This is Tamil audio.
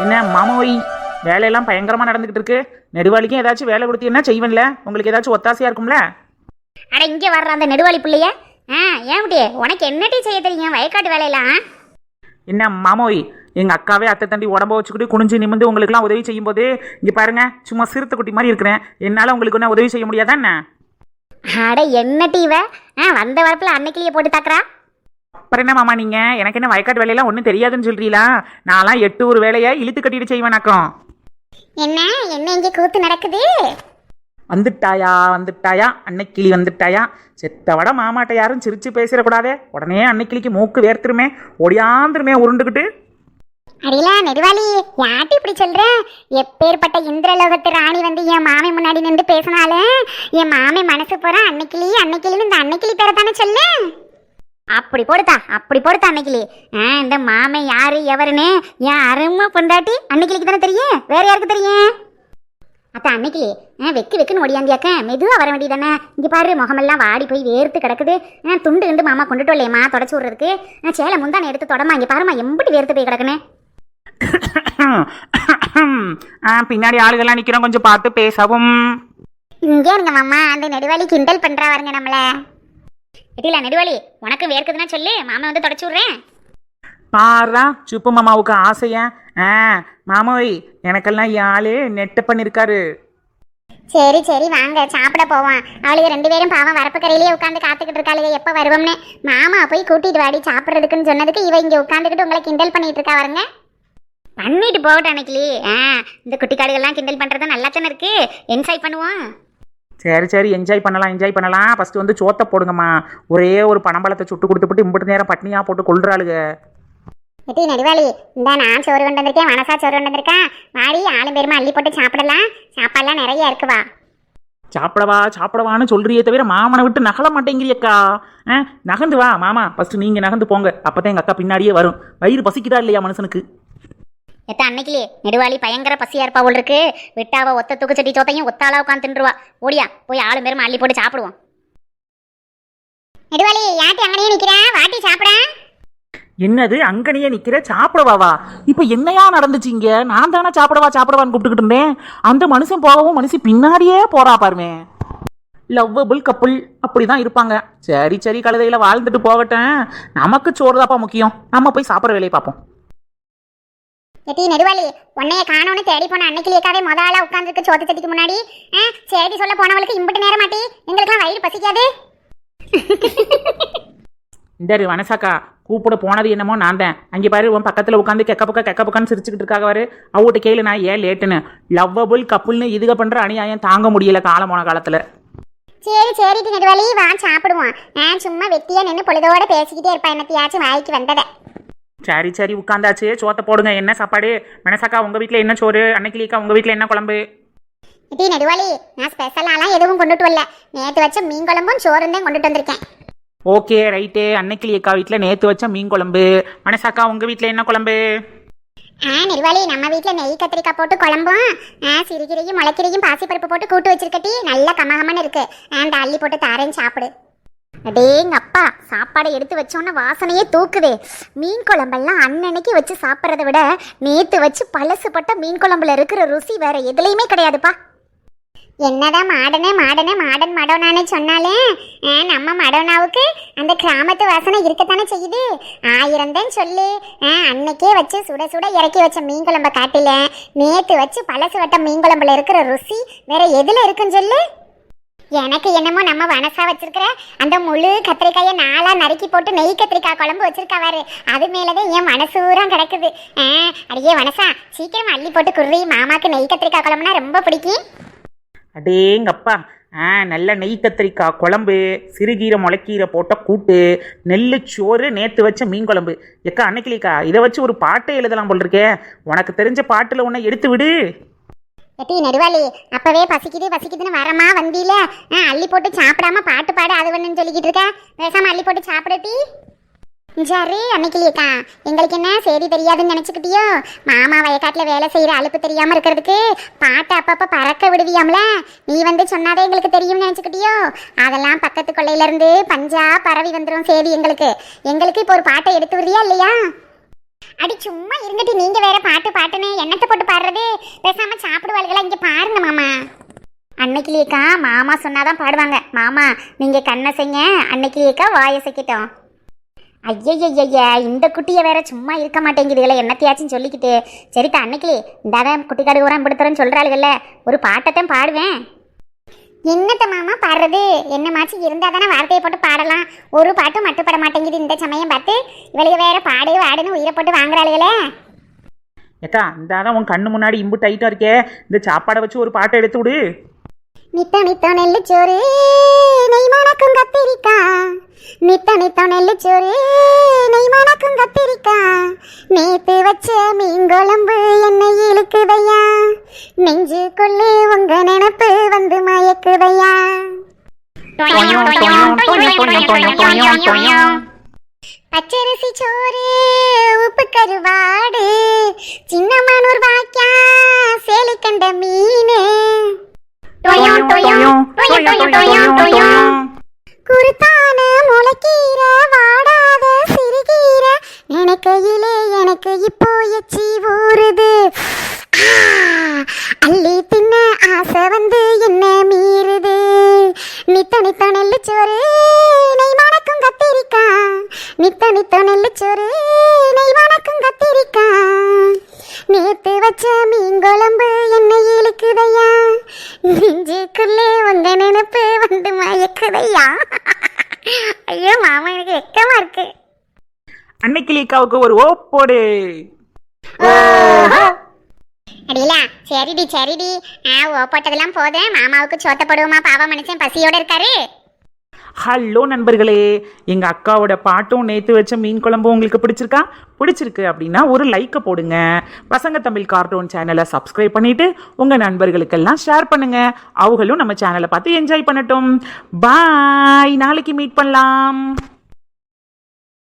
என்ன மாமோய், வேலையெல்லாம் பயங்கரமாக நடந்துக்கிட்டு இருக்கு. நெடுவாளிக்கும் ஏதாச்சும் வேலை கொடுத்தீங்கன்னா செய்வேன்ல, உங்களுக்கு ஏதாச்சும் ஒத்தாசையாக இருக்கும்ல. அட இங்கே வர்ற அந்த நெடுவாளி பிள்ளைய ஏன் அப்படியே உனக்கு என்னட்டி செய்ய தெரியும் வயக்காட்டு வேலையெல்லாம்? என்ன மாமோய், எங்கள் அக்காவே அத்தை தண்டி உடம்ப வச்சுக்கிட்டு குனிஞ்சு நிமிந்து உங்களுக்குலாம் உதவி செய்யும்போது இங்கே பாருங்க, சும்மா சிறுத்தை குட்டி மாதிரி இருக்கிறேன். என்னால் உங்களுக்கு என்ன உதவி செய்ய முடியாதா என்ன? அட என்னட்டி இவ வந்த வரப்பில் அன்னைக்கிலேயே போட்டு தாக்குறா. அப்புறம் என்ன மாமா, நீங்கள் எனக்கு என்ன வயக்காட்டு வேலையெல்லாம் ஒன்றும் தெரியாதுன்னு சொல்கிறீங்களா? நான்லாம் 8 ஒரு வேலையை இழுத்து கட்டிட்டு செய்வேனாக்கும். என்ன என்ன இங்கே கூத்து நடக்குது? வந்துட்டாயா அன்னைக்கிளி வந்துட்டாயா. செத்தவட மாமாட்ட யாரும் சிரிச்சு பேசிடக்கூடாதே. உடனே அன்னைக்கிளிக்கு மூக்கு வேர்த்துருமே, ஒடியாந்துருமே உருண்டுக்கிட்டு. அடியில நெடுவாளி, யாட்டி இப்படி சொல்ற? எப்பேற்பட்ட இந்திரலோகத்து ராணி வந்து என் மாமே முன்னாடி நின்று பேசினாலும் என் மாமே மனசு போற அன்னைக்கிளின்னு இந்த அன்னைக்கிளி பேரை தானே சொல்லு. அப்படி போடுத்தா அன்னைக்கிளி. இந்த மாமே யாரு எவருன்னு என் அருமை பொண்டாட்டி அன்னைக்கிளிக்கு தானே தெரியும், வேற யாருக்கு தெரியும்? அத்தா அன்னைக்கிளி வெக்குன்னு ஒடியாந்தியாக்க மெதுவா வர வேண்டியதானே. இங்க பாரு, முகமெல்லாம் வாடி போய் வேர்த்து கிடக்குது. துண்டு மாமா கொண்டுட்டு வரலையம்மா தொடச்சு விடுறதுக்கு. சேலை முந்தானே எடுத்து தொடமா. இங்க பாருமா எம்பிட்டு வேர்த்து போய் கிடக்குன்னு. பின்னாடி ஆளுகள்லாம் நிக்கிறோம், கொஞ்சம் பார்த்து பேசவும். இங்கே இருங்க மாமா, அந்த நெடுவாளி கிண்டல் பண்றா வருங்க நம்மள. எட்டில நெடுவாளி, உனக்கு வேர்க்குதுன்னா சொல்லு, மாமா வந்து தொடச்சு விடுறேன். பாரா சுப்பு மாமாவுக்கு ஆசையா? மாமோய், எனக்கெல்லாம் யாழு நெட்டு பண்ணிருக்காரு. சரி வாங்க சாப்பிட போவோம். அவளுக்கு 2 பேரும் பாவம் வரப்பு கரையிலேயே உட்காந்து காத்துக்கிட்டு இருக்காளுங்க எப்ப வருவோம்னு. மாமா போய் கூட்டிட்டு வாடி சாப்பிட்றதுக்குன்னு சொன்னதுக்கு இவ இங்க உட்காந்துக்கிட்டு உங்களை கிண்டல் பண்ணிட்டு இருக்கா வருங்க. பண்ணிட்டு போகட்டும் அன்னைக்கிளி. இந்த குட்டிக்காடுகள்லாம் கிண்டல் பண்றது நல்லா தானே இருக்கு, என்ஜாய் பண்ணுவோம். சரி என்ஜாய் பண்ணலாம். ஃபர்ஸ்ட் வந்து சோத்தை போடுங்கம்மா. ஒரே ஒரு பனம்பழத்தை சுட்டு கொடுத்துப்பட்டு இம்பிட்டு நேரம் பட்னியா போட்டு கொள்றாளுங்க. எட்டி நெடுவாளி, இந்த நான் சோறு கொண்டு வந்திருக்கேன், மனசா சோறு கொண்டு வந்திருக்கேன். வாடி ஆளும் பேருமா அள்ளி போட்டு சாப்பிடலாம். சாப்பாடுலாம் நிறைய இருக்குவா. சாப்பிடவான்னு சொல்றியே தவிர மாமனை விட்டு நகல மாட்டேங்கிறியக்கா. நகந்து வா மாமா, ஃபர்ஸ்ட் நீங்க நகந்து போங்க, அப்பதான் எங்க அக்கா பின்னாடியே வரும். வயிறு பசிக்குதா இல்லையா மனுஷனுக்கு? எத்த அன்னைக்கிலே நெடுவாளி பயங்கர பசியா இருப்பா போல் இருக்கு. விட்டாவ ஒத்த தூக்குச்சட்டி சோத்தையும் ஒத்தாளா உட்காந்து தின்றுவா. ஓடியா போய் ஆளும் பேரும் அள்ளி போட்டு சாப்பிடுவோம். நெடுவாளி, யாட்டி அங்கனையே நிக்கிறா, வாட்டி சாப்பிட. என்னது அங்கனையே நிக்கிற? சாப்பிடவாவா? இப்ப என்னையா நடந்துச்சு இங்க? நான் தானே சாப்பிடவான்னு கூப்பிட்டுக்கிட்டு இருந்தேன். அந்த மனுஷன் போகவும் மனுஷி பின்னாடியே போறா பாருமே. லவ்வபிள் கப்புள் அப்படிதான் இருப்பாங்க. சரி கழுதையில வாழ்ந்துட்டு போகட்டும், நமக்கு சோறுதாப்பா முக்கியம். நம்ம போய் சாப்பிட்ற வேலையை பார்ப்போம். எட்டி நெடுவாளி, உன்னைய காணோன்னு தேடி போன அன்னைக்கிலேக்காவே முத ஆளா உட்காந்துருக்கு சோத்து சட்டிக்கு முன்னாடி. செய்தி சொல்ல போனவளுக்கு இம்பிட்டு நேரம் மாட்டி எங்களுக்கெல்லாம் வயிறு பசிக்காது. இந்த வனசாக்கா கூப்பிட போனது என்னமோ நான் தான். அங்கே பாரு, உன் பக்கத்தில் உட்காந்து கெக்க பக்கான்னு சிரிச்சுக்கிட்டு இருக்காங்க பாரு. அவங்ககிட்ட கேளு நான் ஏன் லேட்டுன்னு. லவ்வபுள் கப்புள்னு இதுக பண்ற அநியாயம் தாங்க முடியல காலம் போன காலத்துல. சரி நெடுவாளி, வா சாப்பிடுவோம். சும்மா வெட்டியா நின்று பொழுதோட பேசிக்கிட்டே இருப்பா, என்னத்தையாச்சும் வாய்க்கு வந்ததை. சரி உட்காந்தாச்சு, சோத்தை போடுங்க. என்ன சாப்பாடு? மனசாக்கா உங்க வீட்டில் என்ன சோறு? அன்னைக்கிலேக்கா உங்க வீட்டில் என்ன குழம்பு? எட்டி நெடுவாளி, நான் ஸ்பெஷலாலாம் எதுவும் கொண்டுட்டு வரல. நேற்று வச்ச மீன் குழம்பும் சோறும் தான் கொண்டுட்டு வந்திருக்கேன். Okay right. அன்னைக்கிலேக்கா வீட்டில் நேற்று வச்ச மீன் குழம்பு. மனசாக்கா உங்க வீட்டில் என்ன குழம்பு? நெடுவாளி, நம்ம வீட்டில் நெய் கத்திரிக்காய் போட்டு குழம்பும் சிறுகீரையும் முளைக்கீரையும் பாசிப்பருப்பு போட்டு கூட்டு வச்சிருக்கட்டி நல்ல கமகமன்னு இருக்கு. அந்த அள்ளி போட்டு தாரேன்னு சாப்பிடு. அடேங்க அப்பா, சாப்பாடை எடுத்து வச்சோன்னு வாசனையே தூக்குதே. மீன் குழம்பெல்லாம் அன்னன்னைக்கு வச்சு சாப்பிட்றத விட நேற்று வச்சு பழசுப்பட்ட மீன் குழம்புல இருக்கிற ருசி வேற எதுலையுமே கிடையாதுப்பா. என்னதான் மாடன் மடோனான்னு சொன்னாலே நம்ம மடோனாவுக்கு அந்த கிராமத்து வாசனை இருக்கத்தானே செய்யுது. 1000 தான் சொல்லு. அன்னைக்கே வச்சு சுட சுட இறக்கி வச்ச மீன் குழம்ப காட்டில நேற்று வச்சு பழசு வட்ட மீன் குழம்புல இருக்கிற ருசி வேற எதுல இருக்குன்னு சொல்லு. எனக்கு என்னமோ நம்ம வனசா வச்சிருக்கிற அந்த முழு கத்திரிக்காயை 4ஆ நறுக்கி போட்டு நெய் கத்திரிக்காய் குழம்பு வச்சிருக்காவாரு, அது மேலதான் என் மனசூரம் கிடக்குது. அடியே வனசா, சீக்கிரம் அள்ளி போட்டு குர்ரி, மாமாக்கு நெய் கத்திரிக்காய் குழம்புனா ரொம்ப பிடிக்கும். அடேங்கப்பா, நல்ல நெய் கத்திரிக்காய் குழம்பு, சிறுகீரை முளைக்கீரை போட்ட கூட்டு, நெல்லு சோறு, நேற்று வச்ச மீன் குழம்பு. எக்கா அன்னைக்கிலேக்கா இதை வச்சு ஒரு பாட்டை எழுதலாம் போல் இருக்கே. உனக்கு தெரிஞ்ச பாட்டில் ஒன்றை எடுத்து விடு. எட்டி நெடுவாளி, அப்பவே பசிக்குதுன்னு வரமா வந்தீல, அள்ளி போட்டு சாப்பிடாம பாட்டு பாடு அது ஒண்ணுன்னு சொல்லிக்கிட்டு இருக்க. பேசாம அள்ளி போட்டு சாப்பிடட்டி. சரி அன்னைக்கிலேக்கா, எங்களுக்கு என்ன சரி தெரியாதுன்னு நினச்சிக்கிட்டியோ? மாமா வயக்காட்டில் வேலை செய்கிற அலுப்பு தெரியாமல் இருக்கிறதுக்கு பாட்டை அப்பப்போ பறக்க விடுவியாம்ல. நீ வந்து சொன்னாதே எங்களுக்கு தெரியும்னு நினச்சிக்கிட்டியோ? அதெல்லாம் பக்கத்து கொள்ளையிலேருந்து பஞ்சா பரவி வந்துடும். சரி எங்களுக்கு இப்போ ஒரு பாட்டை எடுத்து விடுறியா இல்லையா? அடி சும்மா இருந்துட்டு நீங்க வேற பாட்டு பாட்டுன்னு எண்ணத்தை போட்டு பாடுறது. பேசாம சாப்பிடுவாளுகளா இங்க பாருங்க மாமா. அன்னைக்கிலேக்கா மாமா சொன்னாதான் பாடுவாங்க. மாமா நீங்க கண்ணை செய்ய, அன்னைக்கிலேக்கா வாயை செய்யட்டும். ஐயய்யா இந்த குட்டியை வேற சும்மா இருக்க மாட்டேங்குதுல, என்னத்தையாச்சும் சொல்லிக்கிட்டு. சரித்தா அன்னைக்கிலே இந்தாதான் குட்டி காடு ஊரம் படுத்துறேன்னு சொல்றாளுகள்ல, ஒரு பாட்டத்தான் பாடுவேன். என்னத்த மாமா பாடுறது? என்னமாச்சும் இருந்தால் தானே வார்த்தையை போட்டு பாடலாம். ஒரு பாட்டும் மட்டுப்பட மாட்டேங்குது இந்த சமயம் பார்த்து. இவளுக்கு வேற பாடு வாடுன்னு உயிரை போட்டு வாங்குறாளுகளே. ஏக்கா இந்தாதான் உன் கண்ணு முன்னாடி இம்பு டைட்டா இருக்கே, இந்த சாப்பாடை வச்சு ஒரு பாட்டை எடுத்து விடு. நித்த நெல்லு சோறு நெய் மணக்கும் கத்திரிக்கா, நித்த நெல்லு சோறு நெய் மணக்கும் கத்திரிக்கா, நேத்து வச்ச மீன் குழம்பு என்னை இழுக்குதையா, நெஞ்சுக்குள்ளே உங்க நினப்பு வந்து மயக்குதையா. பச்சரிசி சோறு உப்பு கருவாடு சின்ன மனூர் வாக்கியா சேலி கண்ட மீனு குருத்தான முளைக்கீர வாடாத சிறுகீர நினைக்கையிலே எனக்கு இப்போ எச்சி ஊறுது. அள்ளி தின்ன ஆசை வந்து என்ன மீறுது. நித்த நெல்லு சோறு நெய் மணக்கும் கத்திரிக்கா, நித்த நெல்லு சோறு நெய் மணக்கும் கத்திரிக்கா, நேத்து வச்ச மீன் குழம்பு என்ன இழுக்குதையா, நெஞ்சுக்குள்ளே உங்க நினைப்பு வந்து மயக்குதையா. ஐயோ மாமா எனக்கு வெக்கமா இருக்கு. அன்னைக்கிலேக்காவுக்கு ஒரு ஓப்போடு. அடியிலா சரிடி சரிடி. ஓப்போட்டதெல்லாம் போதும். மாமாவுக்கு சோத்தப்படுவோமா, பாவ மனுஷன் பசியோட இருக்காரு. ஹலோ நண்பர்களே, எங்கள் அக்காவோட பாட்டும் நேற்று வச்ச மீன் குழம்பும் உங்களுக்கு பிடிச்சிருக்கா? பிடிச்சிருக்கு அப்படின்னா ஒரு லைக்கை போடுங்க. பசங்க தமிழ் கார்ட்டூன் சேனலை சப்ஸ்கிரைப் பண்ணிவிட்டு உங்கள் நண்பர்களுக்கெல்லாம் ஷேர் பண்ணுங்கள். அவங்களும் நம்ம சேனலை பார்த்து என்ஜாய் பண்ணட்டும். பாய், நாளைக்கு மீட் பண்ணலாம்.